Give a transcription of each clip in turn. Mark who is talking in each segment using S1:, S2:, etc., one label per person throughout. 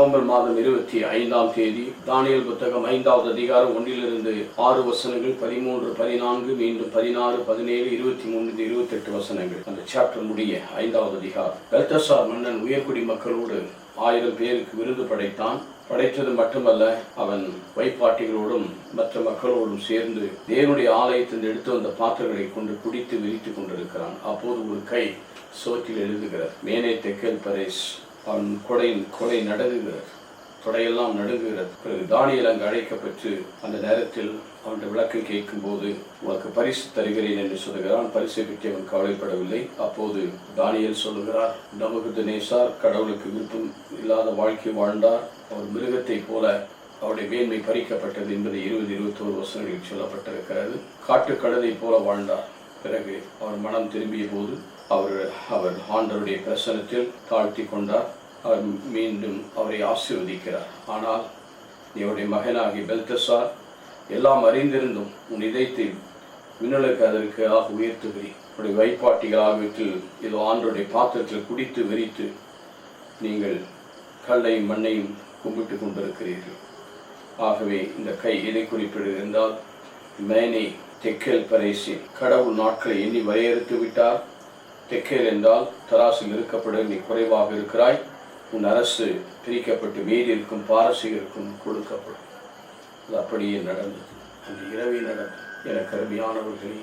S1: November மாதம் 25ஆம் தேதி தானியேல் புத்தகம் 5வது அதிகாரம் 1 6 வசனங்கள், 13, 14, மீண்டும் 16, 17, 23, 28 வசனங்கள். அந்த சாப்டர் முடிய 5வது அதிகாரம். பெல்தசார் மன்னன் உயர்குடி மக்களோடு 1000 பேருக்கு விருந்து படைத்தான். படைத்தது மட்டுமல்ல, அவன் வைப்பாட்டிகளோடும் மற்ற மக்களோடும் சேர்ந்து தேவனுடைய ஆலயத்தில் எடுத்து வந்த பாத்திரங்களை கொண்டு குடித்து விரித்து கொண்டிருக்கிறான். அப்போது ஒரு கை சோற்றில் எழுதுகிறார், மேனே தெக்கேல் பரேஸ். அவன் கொடை நடுங்குகிறது, தொடையெல்லாம் நடுங்குகிறது. பிறகு தானியேல் அங்கு அழைக்கப்பட்டு அந்த நேரத்தில் அவனுடைய விளக்கம் கேட்கும் போது, உனக்கு பரிசு தருகிறேன் என்று சொல்லுகிறான். பரிசை பற்றி அவன் கவலைப்படவில்லை. அப்போது தானியேல் சொல்லுகிறார், நபுகத்நேச்சார் கடவுளுக்கு விருப்பம் இல்லாத வாழ்க்கை வாழ்ந்தார். அவர் மிருகத்தை போல அவருடைய மேன்மை பறிக்கப்பட்டது என்பது 20, 21 வசனங்களில் சொல்லப்பட்டிருக்கிறது. காட்டு கழுதை போல வாழ்ந்தார். பிறகு அவர் மனம் திரும்பிய போது அவர் ஆண்டவருடைய பிரசனத்தில் தாழ்த்தி கொண்டார். அவர் மீண்டும் அவரை ஆசீர்வதிக்கிறார். ஆனால் இவருடைய மகனாகி பெல்தசார், எல்லாம் அறிந்திருந்தும் உன் இதயத்தை விண்ணுலக அதற்கு உயர்த்துகிறேன். உடைய வைப்பாட்டிகள் ஆகியவற்றில் ஏதோ ஆண்டருடைய பாத்திரத்தில் குடித்து வெறித்து நீங்கள் கல்லையும் மண்ணையும் கும்பிட்டு கொண்டிருக்கிறீர்கள். ஆகவே இந்த கை எதை குறிப்பிடுகிறது என்றால், மேனே தெக்கேல் பரேசின் கடவுள் நாட்களை எண்ணி வரையறுத்து விட்டார். தெக்கேல் என்றால் தராசில் இருக்கப்பட நீ குறைவாக இருக்கிறாய். உன் அரசு பிரிக்கப்பட்டு மீறி இருக்கும் பாரசீகருக்கும் கொடுக்கப்படும். அது அப்படியே நடந்தது. அந்த இரவே நடந்தது. எனக்கு அருமையானவர்களே,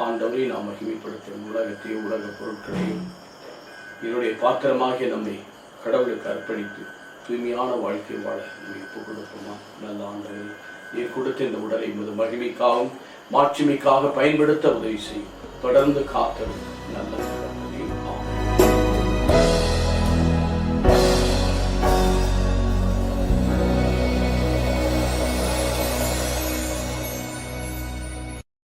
S1: ஆண்டவரை நாம் மகிமைப்படுத்தும் உலகத்தையும் உலக பொருட்களையும் இதனுடைய பாத்திரமாகிய நம்மை கடவுளுக்கு அர்ப்பணித்து தூய்மையான வாழ்க்கை வாழ நம்ம ஒப்புக் கொடுப்போமா? நல்ல ஆண்டவரே, நீர் கொடுத்த இந்த உடலை உமது மகிமைக்காகவும் மாட்சிமைக்காக பயன்படுத்த உதவி செய்யும். தொடர்ந்து காத்தல் நல்லது.